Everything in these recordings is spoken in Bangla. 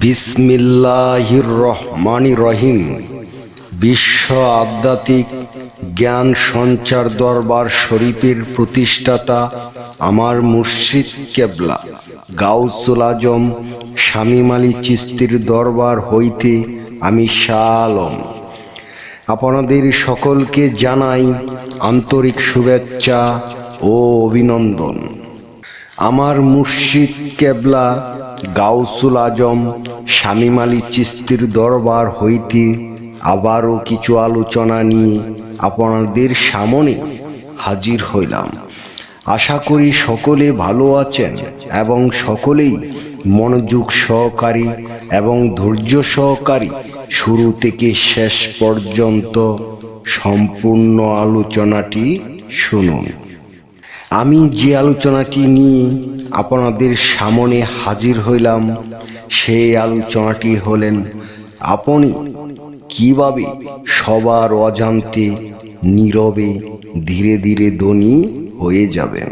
বিসমিল্লাহির রহমানির রহিম। বিশ্ব আধ্যাত্মিক জ্ঞান সঞ্চার দরবার শরীফের প্রতিষ্ঠাতা আমার মুর্শিদ কেবলা গাউসুল আজম শামীম আলী চিশতির দরবার হইতে আমি শাহ আলম আপনাদের সকলকে জানাই আন্তরিক শুভেচ্ছা ও অভিনন্দন। আমার মুর্শিদ কেবলা গাউসুল আজম শামীম আলী চিশতির দরবার হইতে আবারও কিছু আলোচনা নিয়ে আপনাদের সামনে হাজির হইলাম। আশা করি সকলে ভালো আছেন এবং সকলেই মনোযোগ সহকারী এবং ধৈর্য সহকারী শুরু থেকে শেষ পর্যন্ত সম্পূর্ণ আলোচনাটি শুনুন। আমি যে আলোচনাটি নিয়ে আপনাদের সামনে হাজির হইলাম সেই আলোচনাটি হলেন আপনি কিভাবে সবার অজান্তে নীরবে ধীরে ধীরে ধনী হয়ে যাবেন।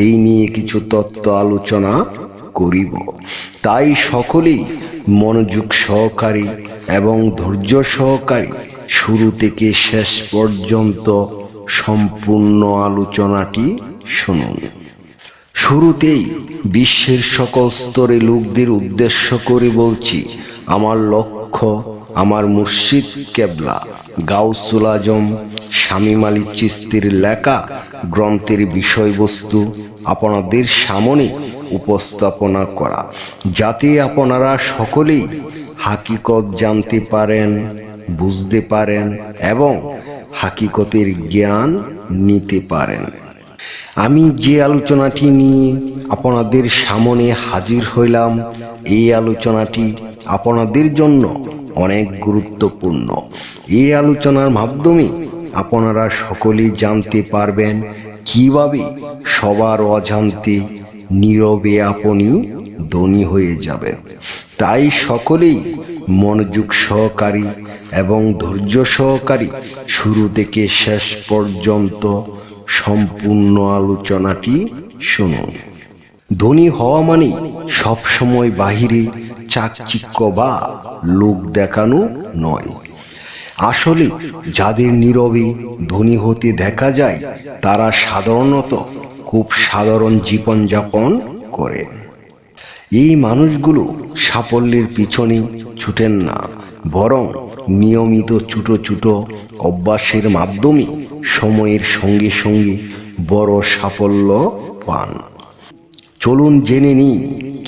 এই নিয়ে কিছু তত্ত্ব আলোচনা করিব, তাই সকলেই মনোযোগ সহকারী এবং ধৈর্য সহকারী শুরু থেকে শেষ পর্যন্ত সম্পূর্ণ আলোচনাটি শুনুন। শুরুতেই বিশ্বের সকল স্তরে লোকদের উদ্দেশ্য করে বলছি, আমার লক্ষ্য আমার মুর্শিদ কেবলা গাউসুল আজম শামীম আলী চিশতির লেখা গ্রন্থের বিষয়বস্তু আপনাদের সামনে উপস্থাপনা করা, যাতে আপনারা সকলেই হাকিকত জানতে পারেন, বুঝতে পারেন এবং হাকিকতের জ্ঞান নিতে পারেন। আমি যে আলোচনাটি নিয়ে আপনাদের সামনে হাজির হইলাম, এই আলোচনাটি আপনাদের জন্য অনেক গুরুত্বপূর্ণ। এই আলোচনার মাধ্যমে আপনারা সকলেই জানতে পারবেন কিভাবে সবার অজান্তে নীরবে আপনি ধনী হয়ে যাবেন। তাই সকলেই মনোযোগ সহকারী এবং ধৈর্য সহকারী শুরু থেকে শেষ পর্যন্ত সম্পূর্ণ আলোচনাটি শুনুন। ধনী হওয়া মানে সবসময় বাহিরে চাকচিক্য বা লোক দেখানো নয়। আসলে যাদের নীরবে ধনী হতে দেখা যায় তারা সাধারণত খুব সাধারণ জীবনযাপন করেন। এই মানুষগুলো সাফল্যের পিছনে ছুটেন না, বরং নিয়মিত ছোট ছোট অভ্যাসের মাধ্যমে সময়ের সঙ্গে সঙ্গে বড় সাফল্য পান। চলুন জেনে নিই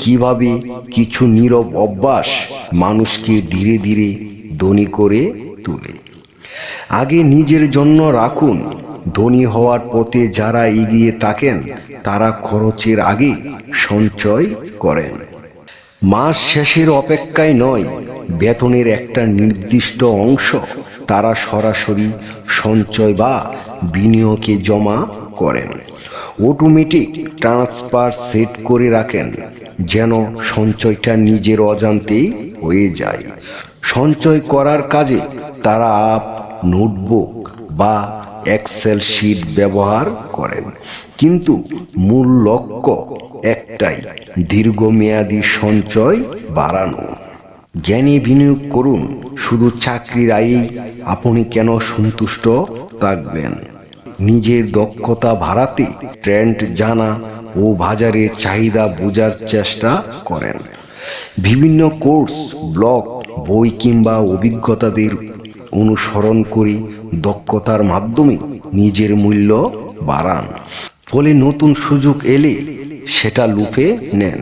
কিভাবে কিছু নীরব অভ্যাস মানুষকে ধীরে ধীরে ধনী করে তোলে। আগে নিজের জন্য রাখুন। ধনী হওয়ার পথে যারা এগিয়ে থাকেন তারা খরচের আগে সঞ্চয় করেন। মাস শেষের অপেক্ষায় নয়, বেতনের একটা নির্দিষ্ট অংশ তারা সরাসরি সঞ্চয় বা বিনিয়োগে জমা করেন। অটোমেটিক ট্রান্সফার সেট করে রাখেন যেন সঞ্চয়টা নিজের অজান্তেই হয়ে যায়। সঞ্চয় করার কাজে তারা নোটবুক বা এক্সেল শিট ব্যবহার করেন, কিন্তু মূল লক্ষ্য একটাই, দীর্ঘমেয়াদী সঞ্চয় বাড়ানো। জ্ঞানে বিনিয়োগ করুন। শুধু চাকরির আয়েই আপনি কেন সন্তুষ্ট থাকবেন? নিজের দক্ষতা বাড়াতে ট্রেন্ড জানা ও বাজারের চাহিদা বোঝার চেষ্টা করেন। বিভিন্ন কোর্স, ব্লগ, বই কিংবা অভিজ্ঞতাদের অনুসরণ করে দক্ষতার মাধ্যমে নিজের মূল্য বাড়ান। ফলে নতুন সুযোগ এলে সেটা লুফে নেন।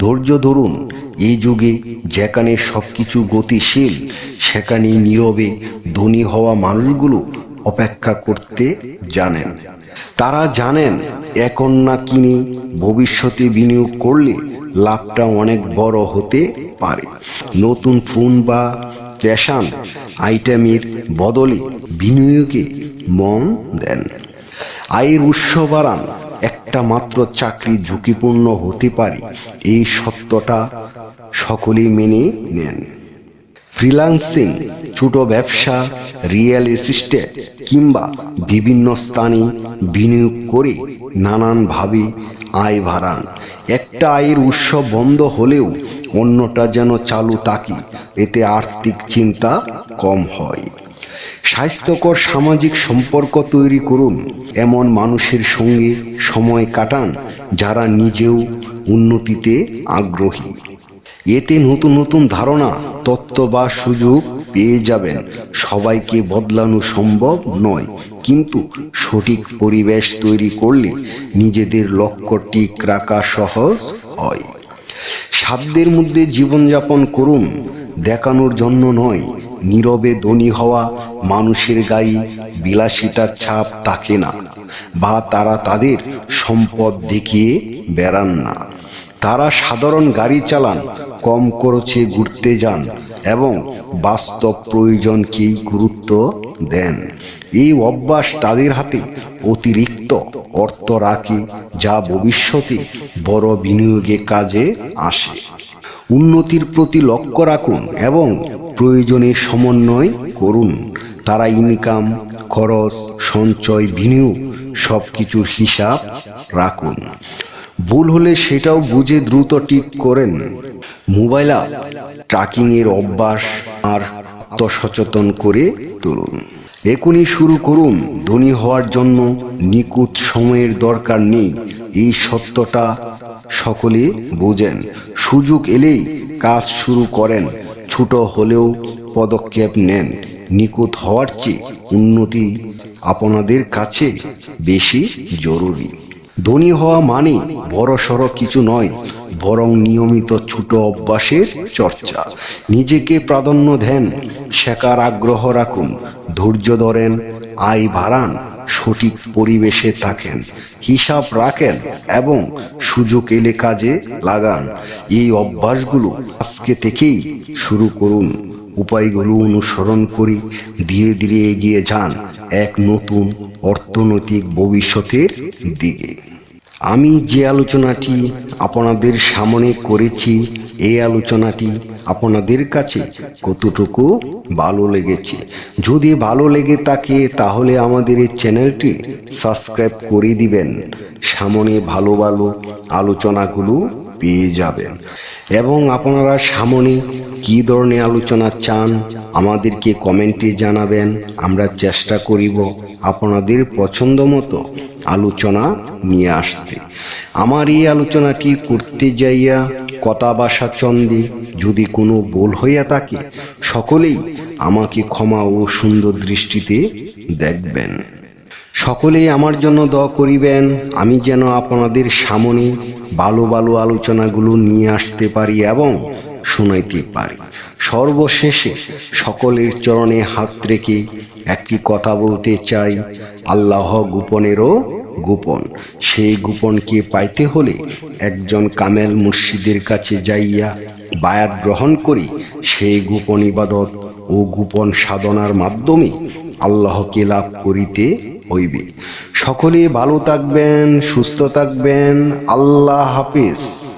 ধৈর্য ধরুন। এই যুগে যেখানে সবকিছু গতিশীল, সেখানেই নীরবে ধনী হওয়া মানুষগুলো অপেক্ষা করতে জানেন। তারা জানেন এখন না কিনে ভবিষ্যতে বিনিয়োগ করলে লাভটা অনেক বড় হতে পারে। নতুন ফোন বা ফ্যাশন আইটেমের বদলে বিনিয়োগে মন দেন। আয়ের উৎস বাড়ান। একটা মাত্র চাকরি ঝুঁকিপূর্ণ হতে পারে, এই সত্যটা সকলেই মেনে নেন। ফ্রিল্যান্সিং, ছোট ব্যবসা, রিয়েল এস্টেট কিংবা বিভিন্ন স্থানে বিনিয়োগ করে নানানভাবে আয় বাড়ান। একটা আয়ের উৎস বন্ধ হলেও অন্যটা যেন চালু থাকে, এতে আর্থিক চিন্তা কম হয়। স্বাস্থ্যকর সামাজিক সম্পর্ক তৈরি করুন, এমন মানুষের সঙ্গে সময় কাটান যারা নিজেও উন্নতিতে আগ্রহী। এতে নতুন নতুন ধারণা, তত্ত্ব বা সুযোগ পেয়ে যাবেন। সবাইকে বদলানো সম্ভব নয়, কিন্তু সঠিক পরিবেশ তৈরি করলে নিজেদের লক্ষ্য ঠিক রাখা সহজ হয়। সাধ্যের মধ্যে জীবনযাপন করুন, দেখানোর জন্য নয়। নীরবে ধনী হওয়া মানুষের গায়ে বিলাসিতার ছাপ থাকে না, বা তারা তাদের সম্পদ দেখিয়ে বেড়ান না। তারা সাধারণ গাড়ি চালান, কম খরচে ঘুরতে যান এবং বাস্তব প্রয়োজনকেই গুরুত্ব দেন। এই অভ্যাস তাদের হাতে অতিরিক্ত অর্থ রাখে, যা ভবিষ্যতে বড় বিনিয়োগে কাজে আসে। উন্নতির প্রতি লক্ষ্য রাখুন এবং প্রয়োজনে সমন্বয় করুন। তারা ইনকাম, খরচ, সঞ্চয়, বিনিয়োগ সবকিছুর হিসাব রাখুন। ভুল হলে সেটাও বুঝে দ্রুত ঠিক করেন। মোবাইল অ্যাপ ট্র্যাকিং এর অভ্যাস আর আত্মসচেতন করে তুলুন। এখনই শুরু করুন। ধনী হওয়ার জন্য নিখুঁত সময়ের দরকার নেই, এই সত্যটা সকলে বোঝেন। সুযোগ এলেই কাজ শুরু করেন, ছোট হলেও পদক্ষেপ নেন। নিখুঁত হওয়ার চেয়ে উন্নতি আপনাদের কাছে বেশি জরুরি। ধনী হওয়া মানে বড়সড় কিছু নয়, বরং নিয়মিত ছোট অভ্যাসের চর্চা। নিজেকে প্রাধান্য দেন, শেখার আগ্রহ রাখুন, ধৈর্য ধরেন, আয় বাড়ান, সঠিক পরিবেশে থাকেন, হিসাব রাখেন এবং সুযোগ এলে কাজে লাগান। এই অভ্যাসগুলো আজকে থেকেই শুরু করুন। উপায়গুলো অনুসরণ করে ধীরে ধীরে এগিয়ে যান এক নতুন অর্থনৈতিক ভবিষ্যতের দিকে। আমি যে আলোচনাটি আপনাদের সামনে করেছি, এই আলোচনাটি আপনাদের কাছে কতটুকু ভালো লেগেছে? যদি ভালো লেগে থাকে তাহলে আমাদের এই চ্যানেলটি সাবস্ক্রাইব করে দিবেন। সামনে ভালো ভালো আলোচনাগুলো পেয়ে যাবেন। এবং আপনারা সামনে কী ধরনের আলোচনা চান আমাদেরকে কমেন্টে জানাবেন। আমরা চেষ্টা করিব আপনাদের পছন্দ মতো আলোচনা নিয়ে আসতে। আমার এই আলোচনাটি করতে যাইয়া কথা ভাষা চন্দে যদি কোনো ভুল হইয়া থাকে, সকলেই আমাকে ক্ষমা ও সুন্দর দৃষ্টিতে দেখবেন। সকলেই আমার জন্য দোয়া করিবেন, আমি যেন আপনাদের সামনে ভালো ভালো আলোচনাগুলো নিয়ে আসতে পারি এবং শোনাইতে পারি। সর্বশেষে সকলের চরণে হাত রেখে একটি কথা বলতে চাই, আল্লাহ গোপনেরও গোপন। সেই গোপনকে পাইতে হলে একজন কামেল মুর্শিদের কাছে যাইয়া বায়াত গ্রহণ করি। সেই গোপন ইবাদত ও গোপন সাধনার মাধ্যমে আল্লাহকে লাভ করিতে হইবে। সকলে ভালো থাকবেন, সুস্থ থাকবেন। আল্লাহ হাফেজ।